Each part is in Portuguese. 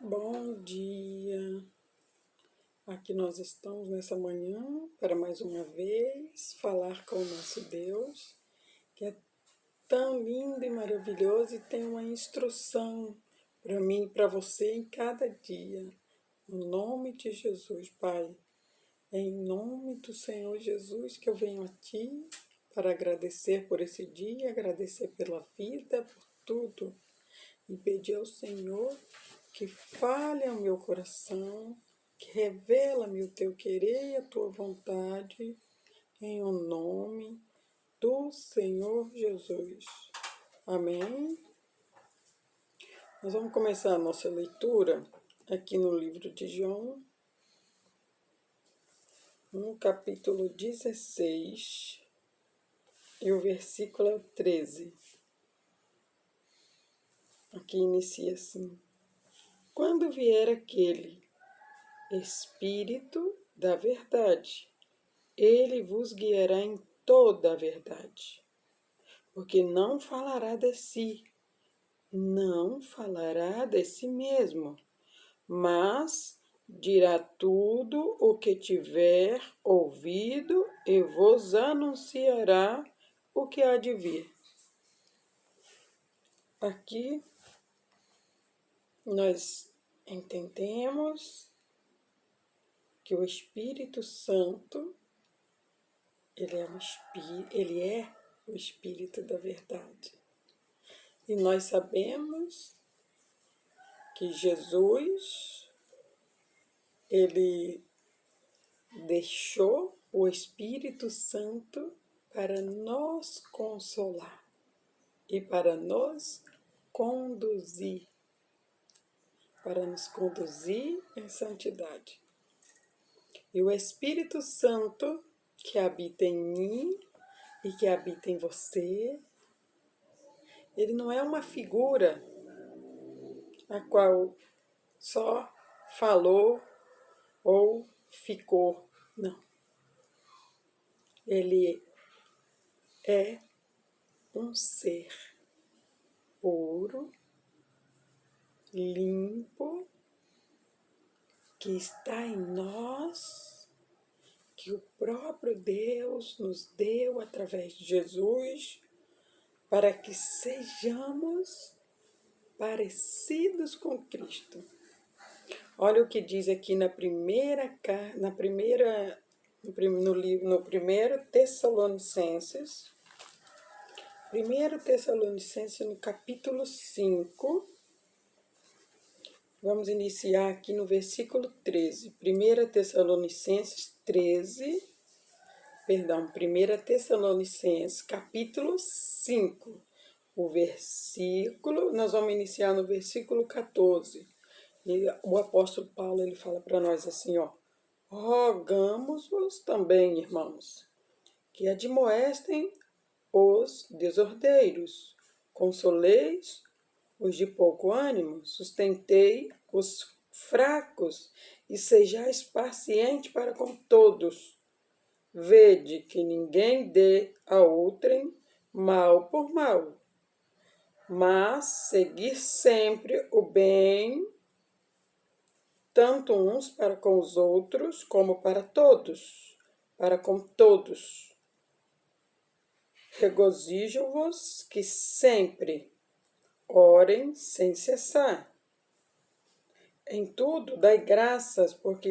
Bom dia! Aqui nós estamos nessa manhã para mais uma vez falar com o nosso Deus, que é tão lindo e maravilhoso e tem uma instrução para mim e para você em cada dia. No nome de Jesus, Pai, é em nome do Senhor Jesus que eu venho a Ti para agradecer por esse dia, agradecer pela vida, por tudo e pedir ao Senhor que fale ao meu coração, que revela-me o teu querer e a tua vontade, em o nome do Senhor Jesus. Amém? Nós vamos começar a nossa leitura aqui no livro de João, no capítulo 16, e o versículo 13. Aqui inicia assim: Quando vier aquele Espírito da verdade, ele vos guiará em toda a verdade, porque não falará de si, não falará de si mesmo, mas dirá tudo o que tiver ouvido e vos anunciará o que há de vir. Aqui nós entendemos que o Espírito Santo ele é o Espírito da verdade. E nós sabemos que Jesus, ele deixou o Espírito Santo para nos consolar e para nos conduzir em santidade. E o Espírito Santo que habita em mim e que habita em você, ele não é uma figura a qual só falou ou ficou, não. Ele é um ser puro, limpo, que está em nós, que o próprio Deus nos deu através de Jesus, para que sejamos parecidos com Cristo. Olha o que diz aqui no primeiro Tessalonicenses, no capítulo 5, vamos iniciar aqui no versículo 13. 1 Tessalonicenses 1 capítulo 5. Nós vamos iniciar no versículo 14. E o apóstolo Paulo, ele fala para nós assim, rogamos-vos também, irmãos, que admoestem os desordeiros, consoleis os de pouco ânimo, sustentei os fracos e sejais pacientes para com todos. Vede que ninguém dê a outrem mal por mal, mas seguir sempre o bem, tanto uns para com os outros, como para com todos. Regozijo-vos que sempre orem sem cessar. Em tudo dai graças, porque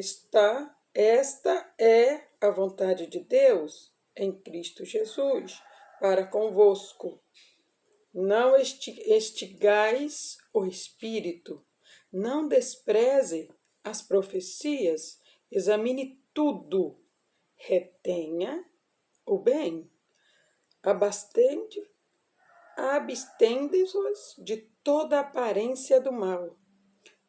esta é a vontade de Deus em Cristo Jesus para convosco. Não extingais o Espírito, não despreze as profecias, examine tudo, retenha o bem, abstende-vos de toda aparência do mal,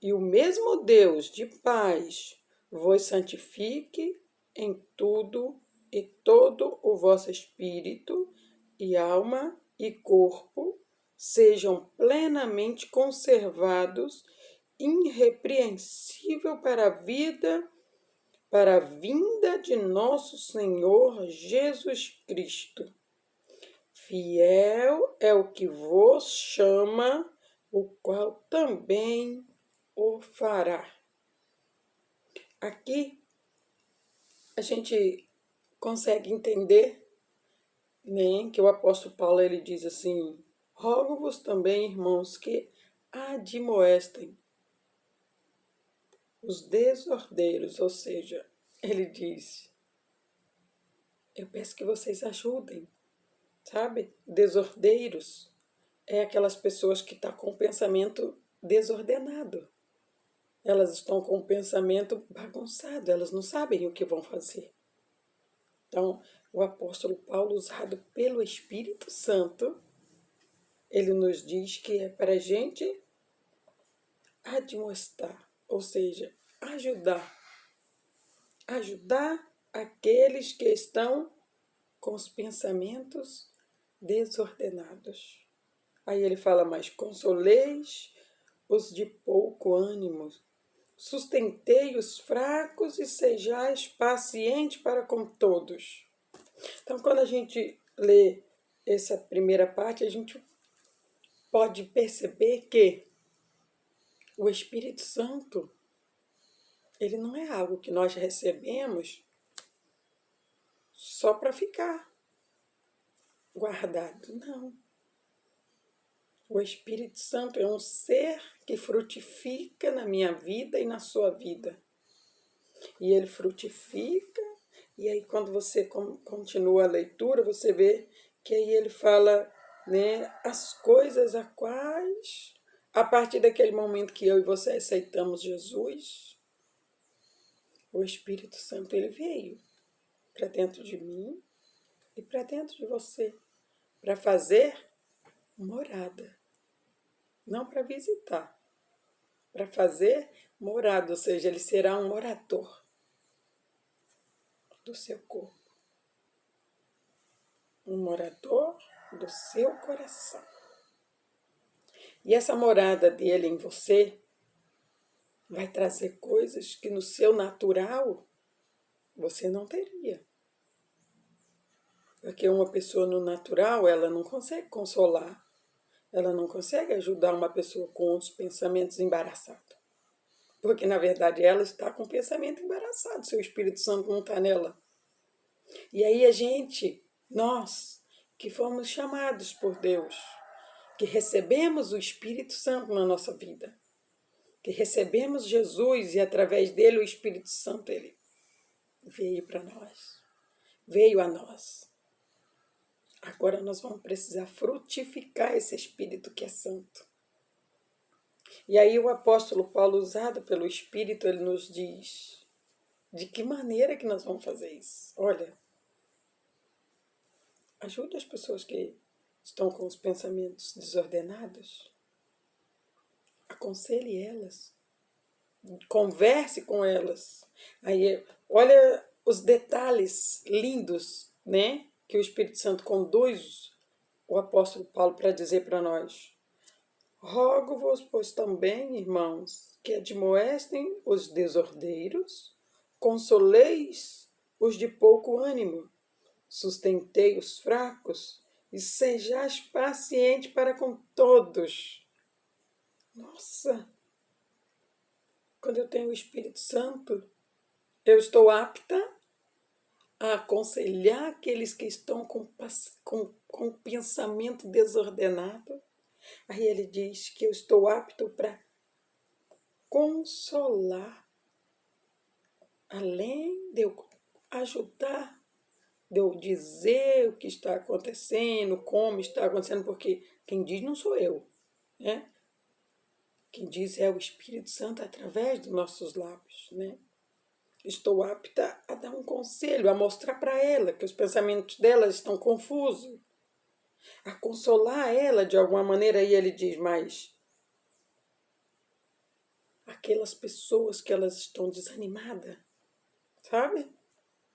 e o mesmo Deus de paz vos santifique em tudo, e todo o vosso espírito e alma e corpo sejam plenamente conservados, irrepreensível para a vinda de nosso Senhor Jesus Cristo. Fiel é o que vos chama, o qual também o fará. Aqui a gente consegue entender, né, que o apóstolo Paulo ele diz assim: rogo-vos também, irmãos, que admoestem os desordeiros, ou seja, ele diz: eu peço que vocês ajudem, sabe? Desordeiros é aquelas pessoas que estão com o pensamento desordenado. Elas estão com o pensamento bagunçado, elas não sabem o que vão fazer. Então, o apóstolo Paulo, usado pelo Espírito Santo, ele nos diz que é para a gente admoestar, ou seja, ajudar aqueles que estão com os pensamentos desordenados. Aí ele fala mais: consoleis os de pouco ânimo, sustentei os fracos e sejais pacientes para com todos. Então, quando a gente lê essa primeira parte, a gente pode perceber que o Espírito Santo, ele não é algo que nós recebemos só para ficar guardado, não. O Espírito Santo é um ser que frutifica na minha vida e na sua vida. E ele frutifica, e aí quando você continua a leitura, você vê que aí ele fala, né, as coisas a quais, a partir daquele momento que eu e você aceitamos Jesus, o Espírito Santo ele veio para dentro de mim e para dentro de você, para fazer morada, não para visitar, para fazer morada, ou seja, ele será um morador do seu corpo, um morador do seu coração. E essa morada dele em você vai trazer coisas que no seu natural você não teria. Porque uma pessoa no natural, ela não consegue consolar, ela não consegue ajudar uma pessoa com os pensamentos embaraçados. Porque, na verdade, ela está com o pensamento embaraçado, seu Espírito Santo não está nela. E aí nós que fomos chamados por Deus, que recebemos o Espírito Santo na nossa vida, que recebemos Jesus e através dele o Espírito Santo, ele veio para nós, veio a nós. Agora nós vamos precisar frutificar esse Espírito que é santo. E aí o apóstolo Paulo, usado pelo Espírito, ele nos diz de que maneira que nós vamos fazer isso. Olha, ajude as pessoas que estão com os pensamentos desordenados, aconselhe elas, converse com elas. Aí, olha os detalhes lindos, né, que o Espírito Santo conduz o apóstolo Paulo para dizer para nós. Rogo-vos, pois também, irmãos, que admoestem os desordeiros, consoleis os de pouco ânimo, sustentei os fracos e sejais paciente para com todos. Nossa! Quando eu tenho o Espírito Santo, eu estou apta a aconselhar aqueles que estão com pensamento desordenado. Aí ele diz que eu estou apto para consolar, além de eu ajudar, de eu dizer o que está acontecendo, como está acontecendo, porque quem diz não sou eu, né? Quem diz é o Espírito Santo através dos nossos lábios, né? Estou apta a dar um conselho, a mostrar para ela que os pensamentos dela estão confusos, a consolar ela de alguma maneira. E ele diz mais, aquelas pessoas que elas estão desanimadas, sabe?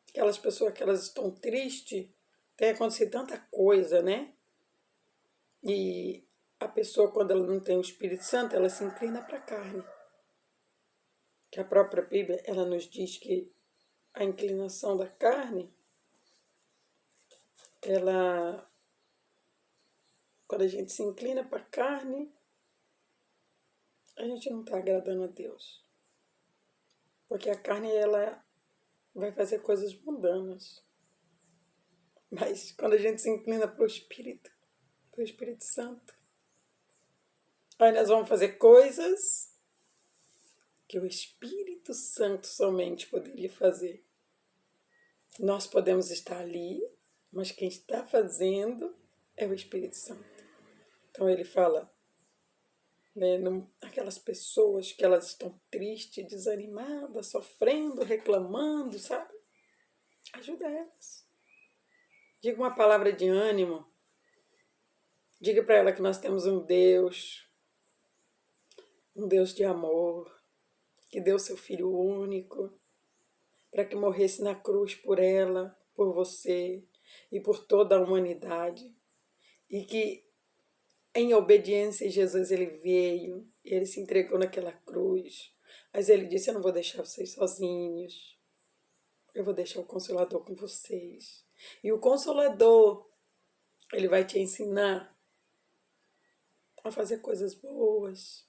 Aquelas pessoas que elas estão tristes, tem acontecido tanta coisa, né? E a pessoa, quando ela não tem o Espírito Santo, ela se inclina para a carne. Que a própria Bíblia, ela nos diz que a inclinação da carne, quando a gente se inclina para a carne, a gente não está agradando a Deus. Porque a carne, ela vai fazer coisas mundanas. Mas quando a gente se inclina para o Espírito Santo, aí nós vamos fazer coisas que o Espírito Santo somente poderia fazer. Nós podemos estar ali, mas quem está fazendo é o Espírito Santo. Então ele fala, né, aquelas pessoas que elas estão tristes, desanimadas, sofrendo, reclamando, sabe? Ajuda elas. Diga uma palavra de ânimo. Diga para ela que nós temos um Deus de amor, que deu seu Filho único, para que morresse na cruz por ela, por você e por toda a humanidade. E que em obediência Jesus ele veio, ele se entregou naquela cruz. Mas ele disse, eu não vou deixar vocês sozinhos. Eu vou deixar o Consolador com vocês. E o Consolador, ele vai te ensinar a fazer coisas boas,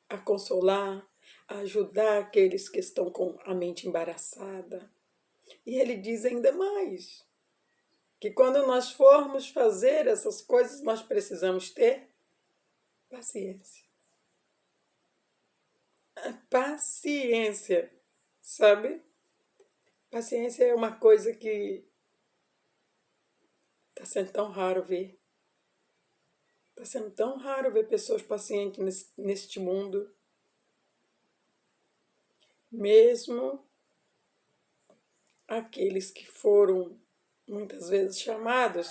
a consolar, a ajudar aqueles que estão com a mente embaraçada. E ele diz ainda mais, que quando nós formos fazer essas coisas, nós precisamos ter paciência. Paciência, sabe? Paciência é uma coisa que está sendo tão raro ver. Está sendo tão raro ver pessoas pacientes neste mundo. Mesmo aqueles que foram muitas vezes chamados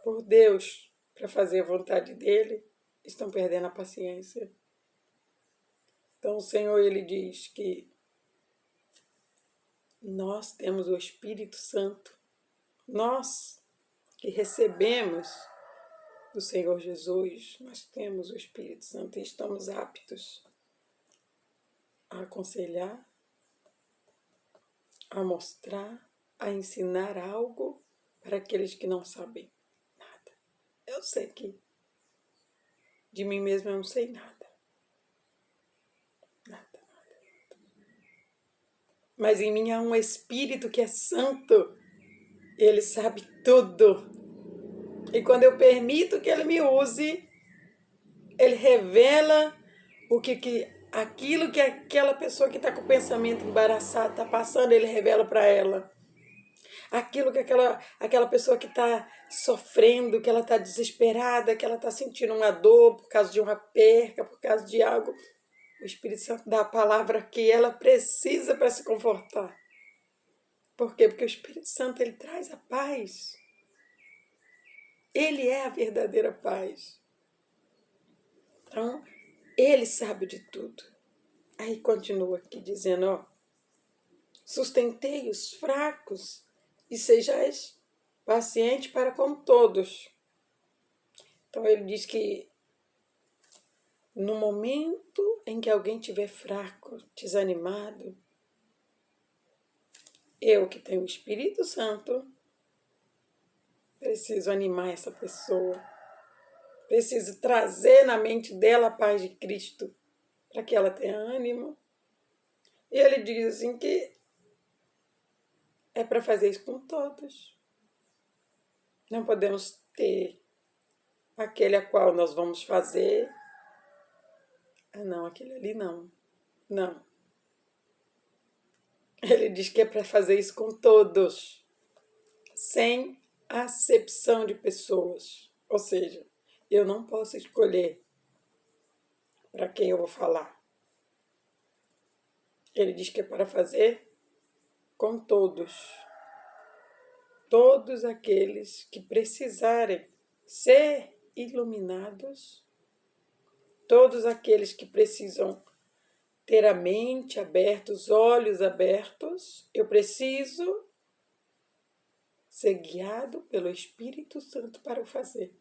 por Deus para fazer a vontade dele, estão perdendo a paciência. Então o Senhor, ele diz que nós temos o Espírito Santo, nós que recebemos do Senhor Jesus, nós temos o Espírito Santo e estamos aptos a aconselhar, a mostrar, a ensinar algo para aqueles que não sabem nada. Eu sei que de mim mesma eu não sei nada. Mas em mim há um Espírito que é santo. Ele sabe tudo. E quando eu permito que ele me use, ele revela aquilo que aquela pessoa que está com o pensamento embaraçado está passando, ele revela para ela. Aquilo que aquela pessoa que está sofrendo, que ela está desesperada, que ela está sentindo uma dor por causa de uma perca, por causa de algo, o Espírito Santo dá a palavra que ela precisa para se confortar. Por quê? Porque o Espírito Santo, ele traz a paz. Ele é a verdadeira paz. Então, ele sabe de tudo. Aí continua aqui dizendo, ó, sustentei os fracos e sejais paciente para com todos. Então ele diz que no momento em que alguém estiver fraco, desanimado, eu que tenho o Espírito Santo, preciso animar essa pessoa. Preciso trazer na mente dela a paz de Cristo, para que ela tenha ânimo. E ele diz assim que é para fazer isso com todos. Não podemos ter aquele a qual nós vamos fazer. Ah, não, aquele ali não. Não. Ele diz que é para fazer isso com todos, sem acepção de pessoas. Ou seja, eu não posso escolher para quem eu vou falar. Ele diz que é para fazer com todos. Todos aqueles que precisarem ser iluminados, todos aqueles que precisam ter a mente aberta, os olhos abertos, eu preciso ser guiado pelo Espírito Santo para o fazer.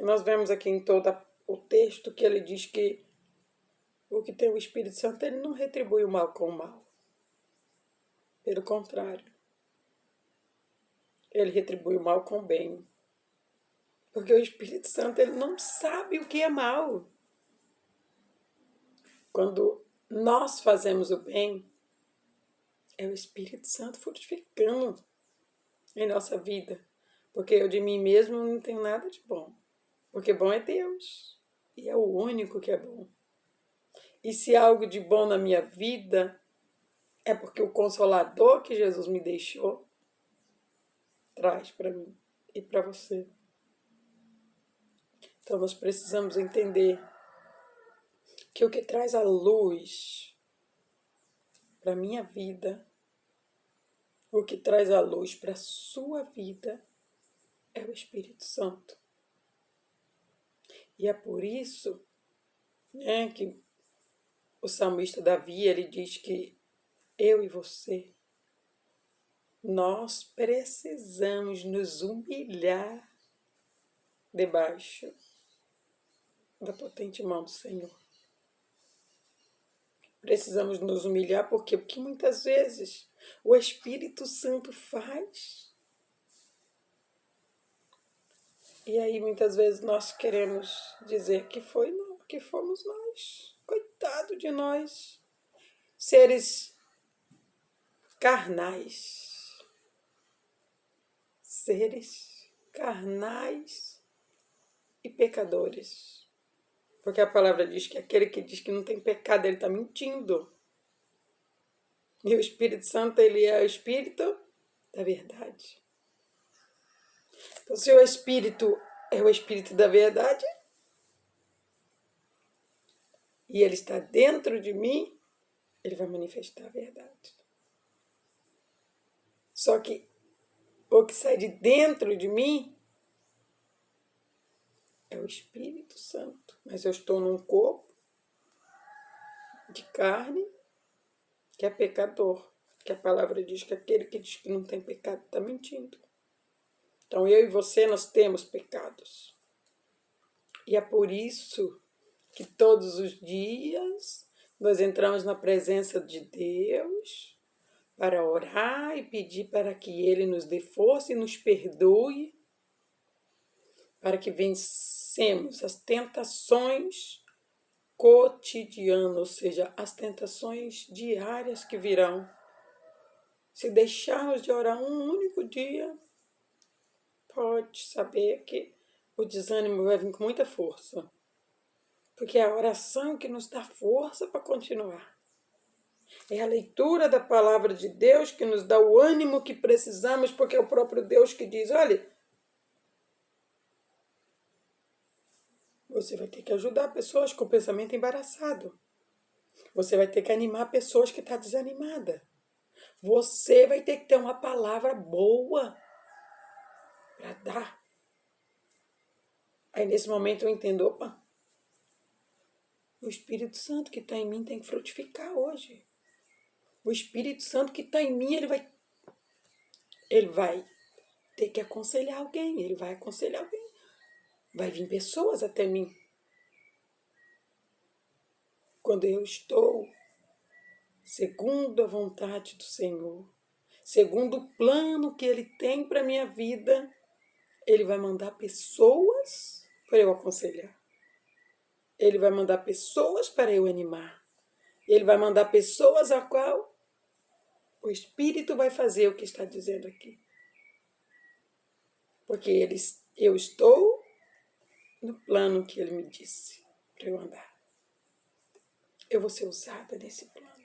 Nós vemos aqui em todo o texto que ele diz que o que tem o Espírito Santo, ele não retribui o mal com o mal. Pelo contrário, ele retribui o mal com o bem. Porque o Espírito Santo, ele não sabe o que é mal. Quando nós fazemos o bem, é o Espírito Santo frutificando em nossa vida. Porque eu de mim mesmo não tenho nada de bom. Porque bom é Deus. E é o único que é bom. E se há algo de bom na minha vida, é porque o Consolador que Jesus me deixou traz para mim e para você. Então nós precisamos entender que o que traz a luz para a minha vida, o que traz a luz para a sua vida, é o Espírito Santo. E é por isso, que o salmista Davi, ele diz que eu e você, nós precisamos nos humilhar debaixo da potente mão do Senhor. Precisamos nos humilhar porque muitas vezes o Espírito Santo faz. E aí muitas vezes nós queremos dizer que fomos nós. Coitado de nós, seres carnais. Seres carnais e pecadores. Porque a palavra diz que aquele que diz que não tem pecado, ele está mentindo. E o Espírito Santo, ele é o Espírito da verdade. Então, se o Espírito é o Espírito da verdade, e ele está dentro de mim, ele vai manifestar a verdade. Só que o que sai de dentro de mim é o Espírito Santo. Mas eu estou num corpo de carne que é pecador. Que a palavra diz que aquele que diz que não tem pecado está mentindo. Então eu e você, nós temos pecados. E é por isso que todos os dias nós entramos na presença de Deus para orar e pedir para que Ele nos dê força e nos perdoe, para que vencemos as tentações cotidianas, ou seja, as tentações diárias que virão. Se deixarmos de orar um único dia, pode saber que o desânimo vai vir com muita força. Porque é a oração que nos dá força para continuar. É a leitura da palavra de Deus que nos dá o ânimo que precisamos, porque é o próprio Deus que diz, olha, você vai ter que ajudar pessoas com o pensamento embaraçado. Você vai ter que animar pessoas que estão desanimadas. Você vai ter que ter uma palavra boa para dar. Aí nesse momento eu entendo, opa, o Espírito Santo que está em mim tem que frutificar hoje. O Espírito Santo que está em mim, ele vai ter que aconselhar alguém, ele vai aconselhar alguém. Vai vir pessoas até mim. Quando eu estou segundo a vontade do Senhor, segundo o plano que Ele tem para a minha vida, Ele vai mandar pessoas para eu aconselhar. Ele vai mandar pessoas para eu animar. Ele vai mandar pessoas a qual o Espírito vai fazer o que está dizendo aqui. Porque eu estou no plano que Ele me disse para eu andar. Eu vou ser usada nesse plano.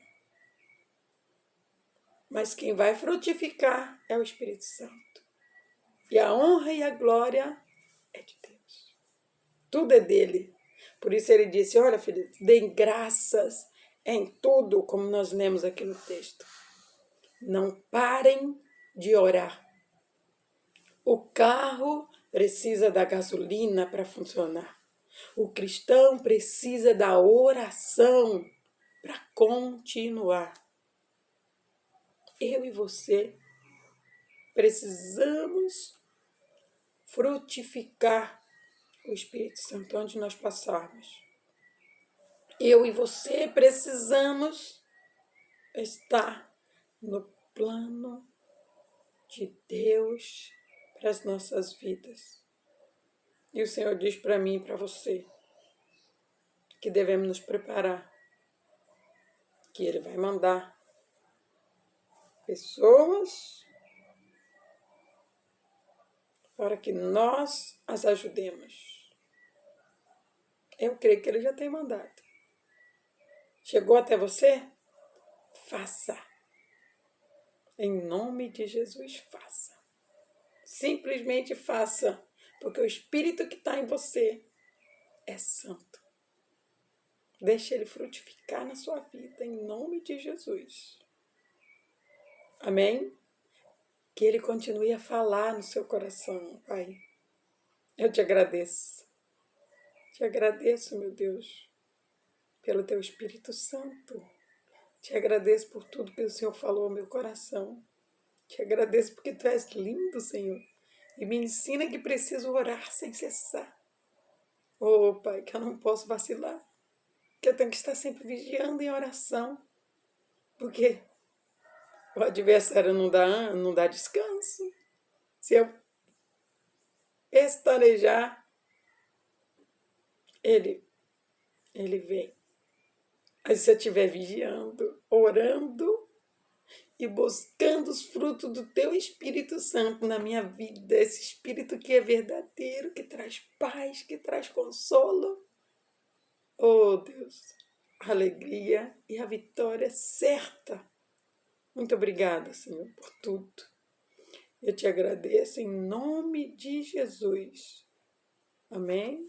Mas quem vai frutificar é o Espírito Santo. E a honra e a glória é de Deus. Tudo é dele. Por isso ele disse, olha, filho, deem graças em tudo, como nós lemos aqui no texto. Não parem de orar. O carro precisa da gasolina para funcionar. O cristão precisa da oração para continuar. Eu e você precisamos frutificar o Espírito Santo onde nós passarmos. Eu e você precisamos estar no plano de Deus para as nossas vidas. E o Senhor diz para mim e para você que devemos nos preparar que Ele vai mandar pessoas para que nós as ajudemos. Eu creio que Ele já tem mandado. Chegou até você? Faça. Em nome de Jesus, faça. Simplesmente faça, porque o Espírito que está em você é santo. Deixe ele frutificar na sua vida, em nome de Jesus. Amém? Que ele continue a falar no seu coração, Pai. Eu te agradeço. Te agradeço, meu Deus, pelo teu Espírito Santo. Te agradeço por tudo que o Senhor falou ao meu coração. Te agradeço porque tu és lindo, Senhor. E me ensina que preciso orar sem cessar. Oh, Pai, que eu não posso vacilar. Que eu tenho que estar sempre vigiando em oração. Porque o adversário não dá descanso. Se eu pestanejar, ele vem. Mas se eu estiver vigiando, orando e buscando os frutos do teu Espírito Santo na minha vida, esse Espírito que é verdadeiro, que traz paz, que traz consolo, oh Deus, a alegria e a vitória certa. Muito obrigada, Senhor, por tudo. Eu te agradeço em nome de Jesus. Amém?